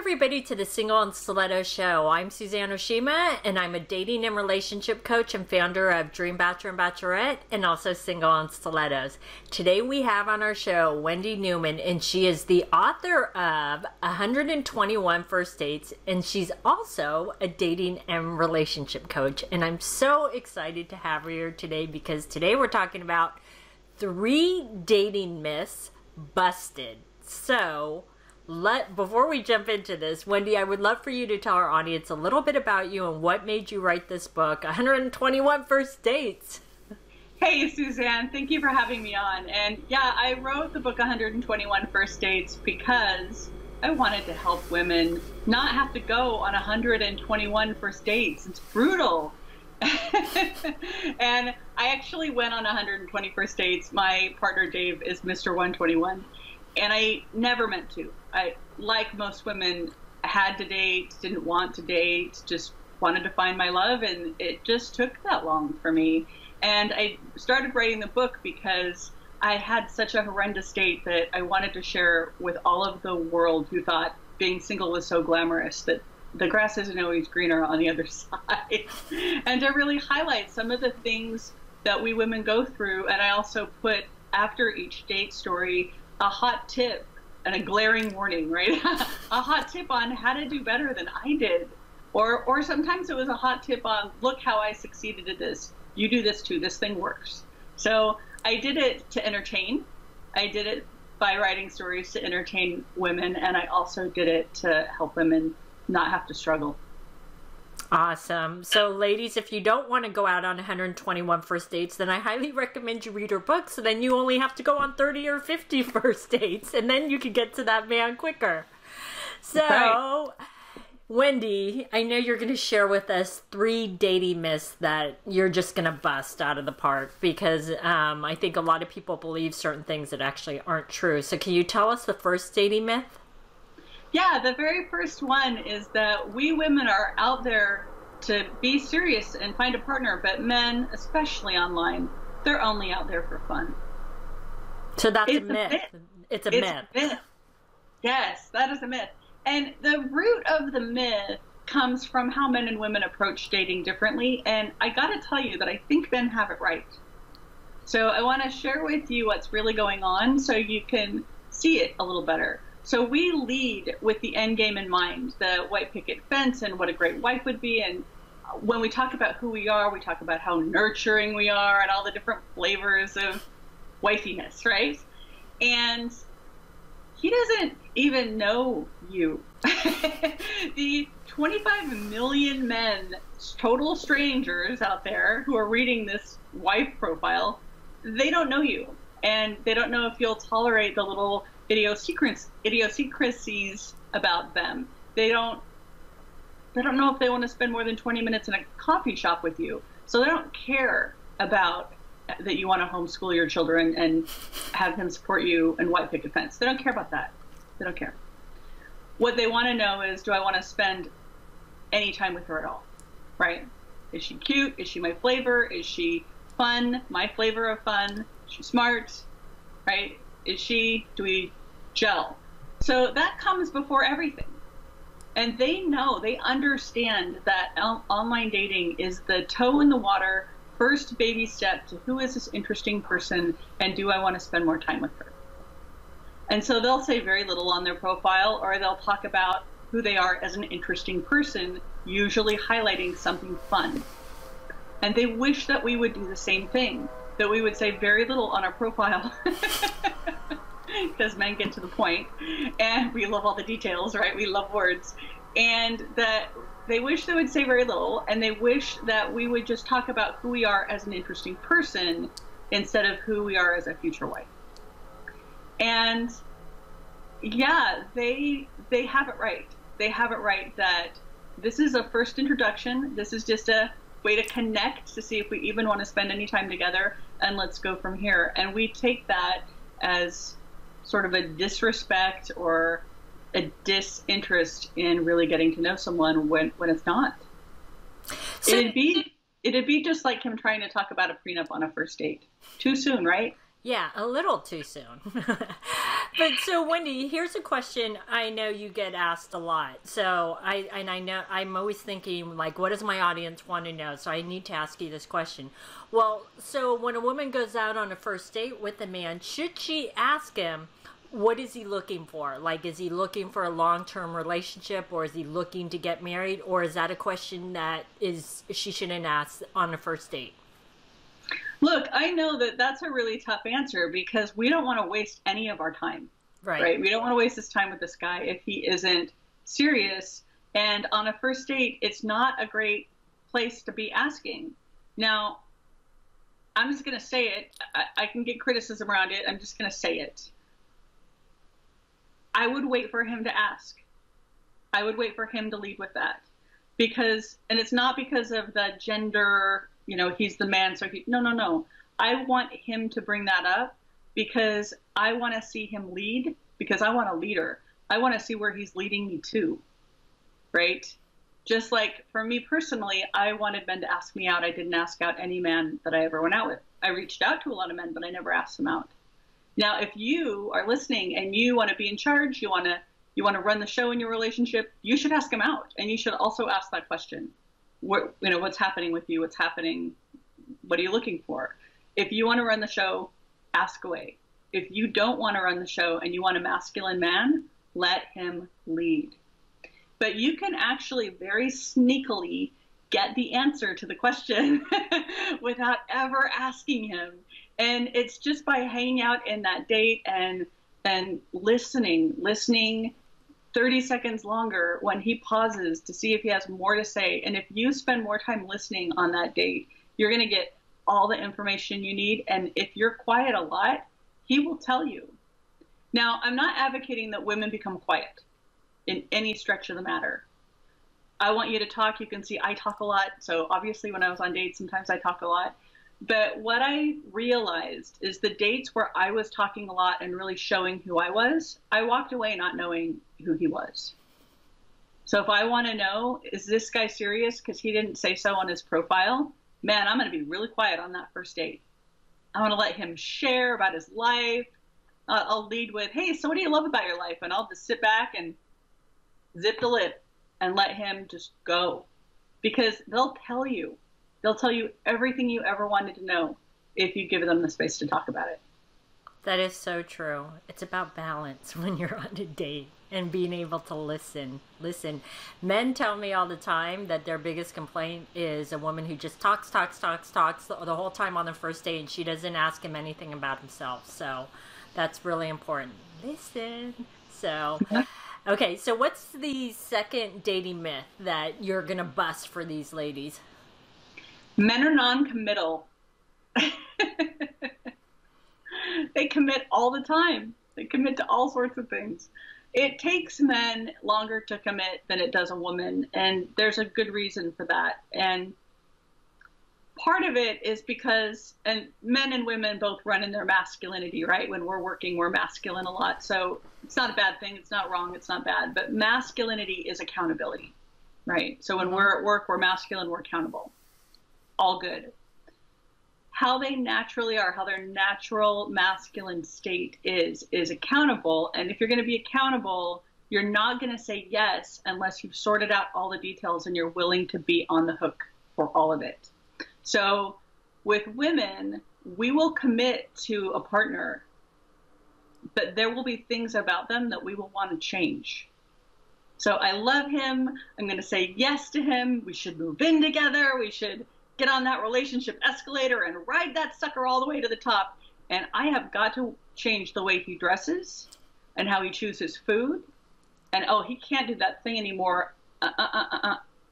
everybody to the Single and Stiletto Show. I'm Suzanne Oshima, and I'm a dating and relationship coach and founder of Dream Bachelor and Bachelorette, and also Single and Stilettos. Today we have on our show Wendy Newman, and she is the author of 121 First Dates, and she's also a dating and relationship coach. And I'm so excited to have her here today because today we're talking about 3 dating myths busted. So, before we jump into this, Wendy, I would love for you to tell our audience a little bit about you and what made you write this book, 121 First Dates. Hey, Suzanne, thank you for having me on. And yeah, I wrote the book 121 First Dates because I wanted to help women not have to go on 121 first dates. It's brutal. And I actually went on 120 first dates. My partner, Dave, is Mr. 121. And I never meant to. I, like most women, had to date, didn't want to date, just wanted to find my love, and it just took that long for me. And I started writing the book because I had such a horrendous date that I wanted to share with all of the world who thought being single was so glamorous, that the grass isn't always greener on the other side. And to really highlight some of the things that we women go through. And I also put, after each date story, a hot tip and a glaring warning, right? A hot tip on how to do better than I did. Or sometimes it was a hot tip on, look how I succeeded at this. You do this too, this thing works. So I did it to entertain. I did it by writing stories to entertain women, and I also did it to help women not have to struggle. Awesome. So ladies, if you don't want to go out on 121 first dates, then I highly recommend you read her book, so then you only have to go on 30 or 50 first dates, and then you can get to that man quicker. So, right. Wendy, I know you're going to share with us 3 dating myths that you're just going to bust out of the park, because I think a lot of people believe certain things that actually aren't true. So can you tell us the first dating myth? Yeah, the very first one is that we women are out there to be serious and find a partner, but men, especially online, they're only out there for fun. So that's a myth. It's a myth. Yes, that is a myth. And the root of the myth comes from how men and women approach dating differently. And I got to tell you that I think men have it right. So I want to share with you what's really going on so you can see it a little better. So we lead with the end game in mind, the white picket fence and what a great wife would be. And when we talk about who we are, we talk about how nurturing we are and all the different flavors of wifiness, right? And he doesn't even know you. The 25 million men, total strangers out there who are reading this wife profile, they don't know you. And they don't know if you'll tolerate the little idiosyncrasies about them. They don't know if they want to spend more than 20 minutes in a coffee shop with you. So they don't care about that you want to homeschool your children and have him support you and white picket fence. They don't care about that. They don't care. What they want to know is, do I want to spend any time with her at all? Right? Is she cute? Is she my flavor? Is she fun? My flavor of fun? Is she smart? Right? Do we gel? So that comes before everything. And they know, they understand that online dating is the toe in the water, first baby step to who is this interesting person and do I want to spend more time with her? And so they'll say very little on their profile, or they'll talk about who they are as an interesting person, usually highlighting something fun. And they wish that we would do the same thing, that we would say very little on our profile. Because men get to the point, and we love all the details, right? We love words. And that they wish they would say very little, and they wish that we would just talk about who we are as an interesting person instead of who we are as a future wife. And yeah, they have it right. They have it right that this is a first introduction. This is just a way to connect, to see if we even want to spend any time together, and let's go from here. And we take that as sort of a disrespect or a disinterest in really getting to know someone when it's not. So it'd be just like him trying to talk about a prenup on a first date. Too soon, right? Yeah, a little too soon. But so Wendy, here's a question I know you get asked a lot. So I know I'm always thinking like, what does my audience want to know? So I need to ask you this question. Well, so when a woman goes out on a first date with a man, should she ask him, what is he looking for? Like, is he looking for a long-term relationship, or is he looking to get married? Or is that a question that she shouldn't ask on a first date? Look, I know that that's a really tough answer because we don't want to waste any of our time, right? We don't want to waste this time with this guy if he isn't serious. And on a first date, it's not a great place to be asking. Now, I'm just going to say it. I can get criticism around it. I'm just going to say it. I would wait for him to ask. I would wait for him to lead with that. Because, and it's not because of the gender, you know, he's the man, so no. I want him to bring that up because I want to see him lead, because I want a leader. I want to see where he's leading me to, right? Just like for me personally, I wanted men to ask me out. I didn't ask out any man that I ever went out with. I reached out to a lot of men, but I never asked them out. Now, if you are listening and you want to be in charge, you want to run the show in your relationship, you should ask him out, and you should also ask that question. What's happening with you? What's happening? What are you looking for? If you want to run the show, ask away. If you don't want to run the show and you want a masculine man, let him lead. But you can actually very sneakily get the answer to the question without ever asking him. And it's just by hanging out in that date and listening 30 seconds longer when he pauses to see if he has more to say. And if you spend more time listening on that date, you're going to get all the information you need. And if you're quiet a lot, he will tell you. Now, I'm not advocating that women become quiet in any stretch of the matter. I want you to talk. You can see I talk a lot. So obviously when I was on dates, sometimes I talk a lot. But what I realized is the dates where I was talking a lot and really showing who I was, I walked away not knowing who he was. So if I want to know, is this guy serious because he didn't say so on his profile? Man, I'm going to be really quiet on that first date. I want to let him share about his life. I'll lead with, hey, so what do you love about your life? And I'll just sit back and zip the lip and let him just go. Because they'll tell you. They'll tell you everything you ever wanted to know if you give them the space to talk about it. That is so true. It's about balance when you're on a date and being able to listen. Men tell me all the time that their biggest complaint is a woman who just talks the whole time on the first date, and she doesn't ask him anything about himself. So that's really important. Listen. So, okay, so what's the second dating myth that you're going to bust for these ladies? Men are non-committal. They commit all the time. They commit to all sorts of things. It takes men longer to commit than it does a woman, and there's a good reason for that. And part of it is because, and men and women both run in their masculinity, right? When we're working, we're masculine a lot. So it's not a bad thing. It's not wrong. It's not bad. But masculinity is accountability, right? So when we're at work, we're masculine, we're accountable. All good. How they naturally are, how their natural masculine state is accountable. And if you're going to be accountable, you're not going to say yes unless you've sorted out all the details and you're willing to be on the hook for all of it. So with women, we will commit to a partner, but there will be things about them that we will want to change. So I love him. I'm going to say yes to him. We should move in together. We should get on that relationship escalator and ride that sucker all the way to the top. And I have got to change the way he dresses and how he chooses food. And, oh, he can't do that thing anymore.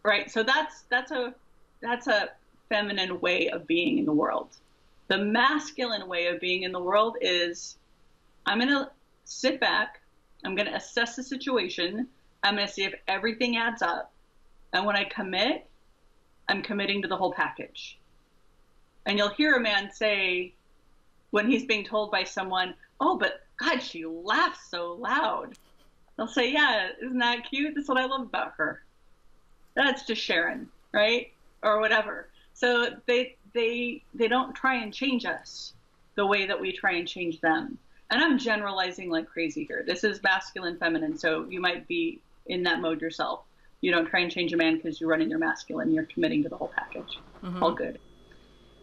Right. So that's a feminine way of being in the world. The masculine way of being in the world is I'm going to sit back. I'm going to assess the situation. I'm going to see if everything adds up. And when I commit, I'm committing to the whole package. And you'll hear a man say, when he's being told by someone, oh, but God, she laughs so loud. They'll say, yeah, isn't that cute? That's what I love about her. That's just Sharon, right? Or whatever. So they don't try and change us. the way that we try and change them. And I'm generalizing like crazy here. This is masculine, feminine, so you might be in that mode yourself. You don't try and change a man because you're running your masculine. You're committing to the whole package. All good.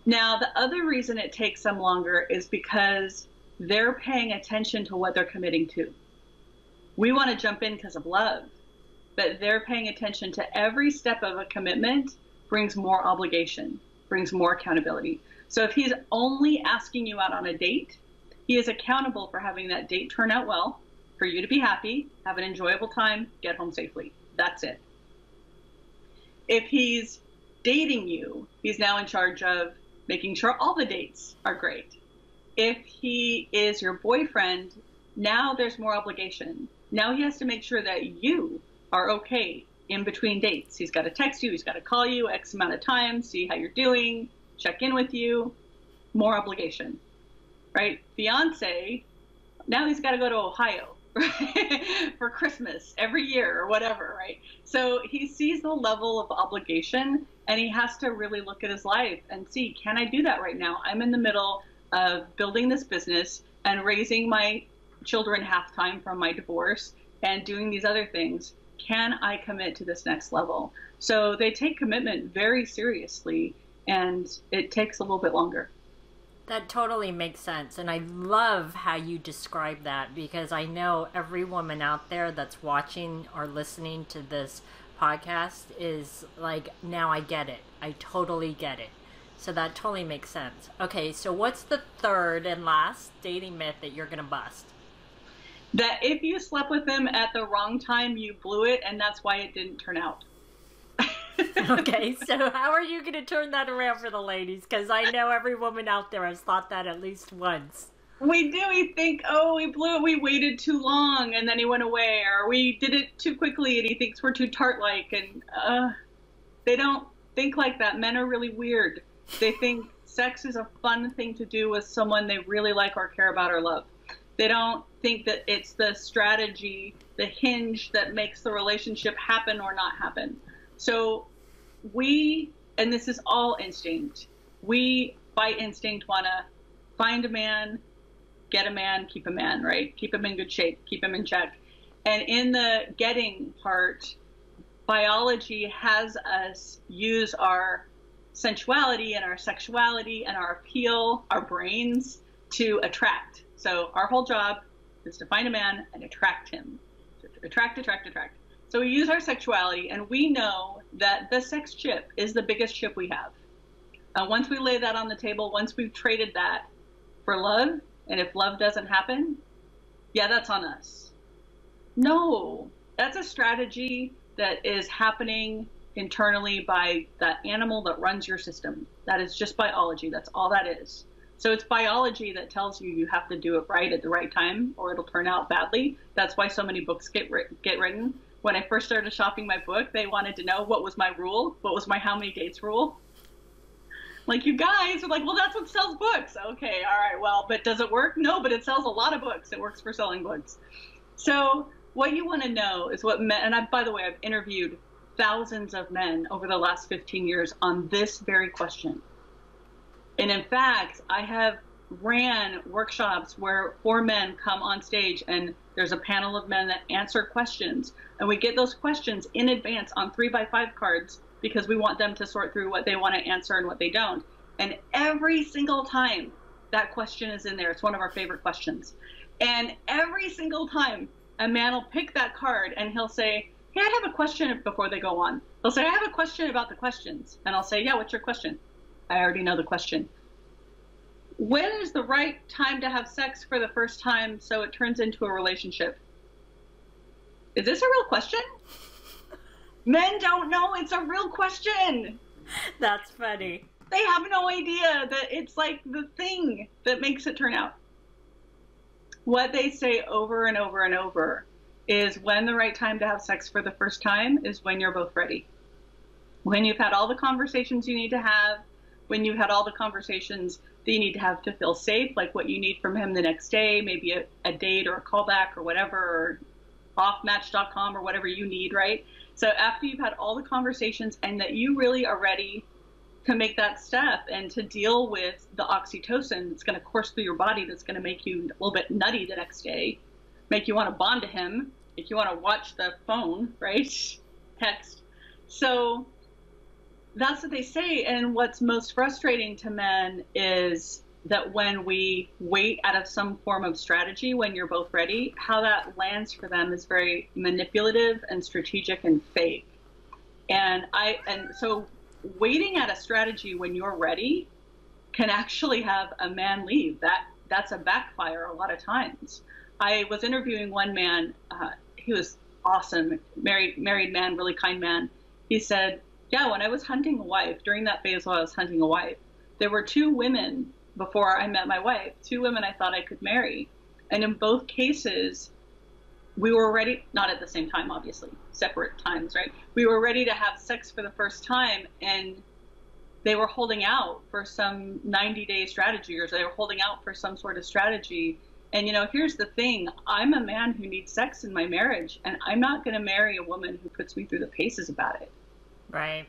Now, the other reason it takes them longer is because they're paying attention to what they're committing to. We want to jump in because of love, but they're paying attention to every step of a commitment brings more obligation, brings more accountability. So if he's only asking you out on a date, he is accountable for having that date turn out well, for you to be happy, have an enjoyable time, get home safely. That's it. If he's dating you, he's now in charge of making sure all the dates are great. If he is your boyfriend, now there's more obligation. Now he has to make sure that you are okay in between dates. He's got to text you, he's got to call you X amount of times, see how you're doing, check in with you. More obligation, right? Fiance, now he's got to go to Ohio, right? For Christmas every year or whatever, right? So he sees the level of obligation, and he has to really look at his life and see, can I do that right now? I'm in the middle of building this business and raising my children half time from my divorce and doing these other things. Can I commit to this next level? So they take commitment very seriously, and it takes a little bit longer. That totally makes sense. And I love how you describe that, because I know every woman out there that's watching or listening to this podcast is like, now I get it. I totally get it. So that totally makes sense. Okay, so what's the third and last dating myth that you're going to bust? That if you slept with him at the wrong time, you blew it, and that's why it didn't turn out. Okay, so how are you going to turn that around for the ladies? Because I know every woman out there has thought that at least once. We do. We think, oh, we blew it. We waited too long, and then he went away. Or we did it too quickly, and he thinks we're too tart-like. And they don't think like that. Men are really weird. They think sex is a fun thing to do with someone they really like or care about or love. They don't think that it's the strategy, the hinge that makes the relationship happen or not happen. So we, and this is all instinct, we by instinct want to find a man, get a man, keep a man, right? Keep him in good shape, keep him in check. And in the getting part, biology has us use our sensuality and our sexuality and our appeal, our brains, to attract. So our whole job is to find a man and attract him. Attract. So we use our sexuality, and we know that the sex chip is the biggest chip we have. Once we lay that on the table, once we've traded that for love, and if love doesn't happen, yeah, that's on us. No, that's a strategy that is happening internally by that animal that runs your system. That is just biology. That's all that is. So it's biology that tells you have to do it right at the right time, or it'll turn out badly. That's why so many books get written. When I first started shopping my book, they wanted to know what was my rule, what was my how many dates rule. Like, you guys are like, well, that's what sells books. Okay, all right, well, but does it work? No, but it sells a lot of books. It works for selling books. So what you want to know is what men, and by the way, I've interviewed thousands of men over the last 15 years on this very question. And in fact, I have ran workshops where 4 men come on stage, and there's a panel of men that answer questions. And we get those questions in advance on 3x5 cards, because we want them to sort through what they want to answer and what they don't. And every single time that question is in there, it's one of our favorite questions. And every single time a man will pick that card and he'll say, hey, I have a question before they go on. They'll say, I have a question about the questions. And I'll say, yeah, what's your question? I already know the question. When is the right time to have sex for the first time so it turns into a relationship? Is this a real question? Men don't know it's a real question. That's funny. They have no idea that it's like the thing that makes it turn out. What they say over and over and over is when the right time to have sex for the first time is when you're both ready. When you've had all the conversations you need to have, when you've had all the conversations that you need to have to feel safe, like what you need from him the next day, maybe a date or a callback or whatever, or offmatch.com or whatever you need, right? So after you've had all the conversations and that you really are ready to make that step and to deal with the oxytocin that's going to course through your body, that's going to make you a little bit nutty the next day, make you want to bond to him, make you want to watch the phone, right? Text. So that's what they say. And what's most frustrating to men is that when we wait out of some form of strategy when you're both ready, how that lands for them is very manipulative and strategic and fake. And so waiting at a strategy when you're ready can actually have a man leave. That's a backfire a lot of times. I was interviewing one man, he was awesome, married man, really kind man. He said, yeah, when I was hunting a wife, during that phase while I was hunting a wife, there were 2 women before I met my wife, 2 women I thought I could marry. And in both cases, we were ready, not at the same time, obviously, separate times, right? We were ready to have sex for the first time, and they were holding out for some 90-day strategy, or they were holding out for some sort of strategy. And, you know, here's the thing. I'm a man who needs sex in my marriage, and I'm not going to marry a woman who puts me through the paces about it. Right.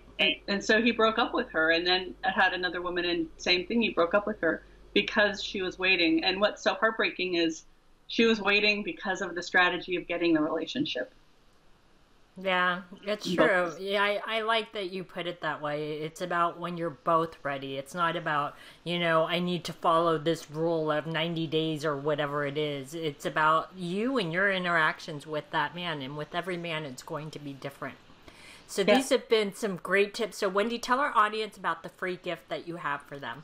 And so he broke up with her, and then had another woman, and same thing, he broke up with her because she was waiting. And what's so heartbreaking is she was waiting because of the strategy of getting the relationship. Yeah, it's true. Yeah, I like that you put it that way. It's about when you're both ready. It's not about, you know, I need to follow this rule of 90 days or whatever it is. It's about you and your interactions with that man. And with every man, it's going to be different. So these have been some great tips. So Wendy, tell our audience about the free gift that you have for them.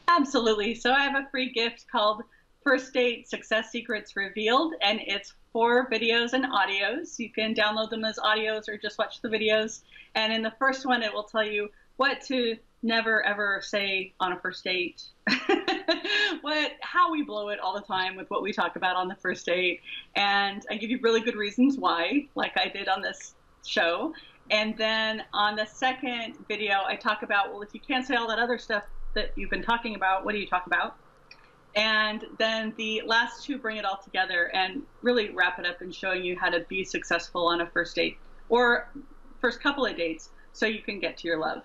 Absolutely. So I have a free gift called First Date Success Secrets Revealed, and it's 4 videos and audios. You can download them as audios or just watch the videos. And in the first one, it will tell you what to never ever say on a first date, how we blow it all the time with what we talk about on the first date. And I give you really good reasons why, like I did on this show. And then on the second video, I talk about, well, if you can't say all that other stuff that you've been talking about, what do you talk about? And then the last 2 bring it all together and really wrap it up in showing you how to be successful on a first date or first couple of dates so you can get to your love.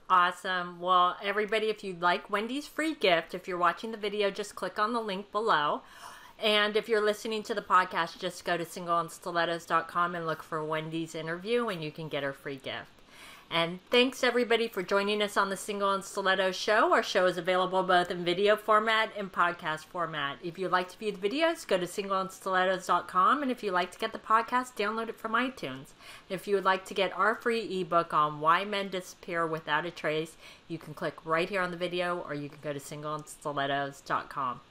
Awesome. Well, everybody, if you'd like Wendy's free gift, if you're watching the video, just click on the link below. And if you're listening to the podcast, just go to singleonstilettos.com and look for Wendy's interview and you can get her free gift. And thanks everybody for joining us on the Single on Stilettos show. Our show is available both in video format and podcast format. If you'd like to view the videos, go to singleonstilettos.com. And if you'd like to get the podcast, download it from iTunes. If you would like to get our free ebook on Why Men Disappear Without a Trace, you can click right here on the video or you can go to singleonstilettos.com.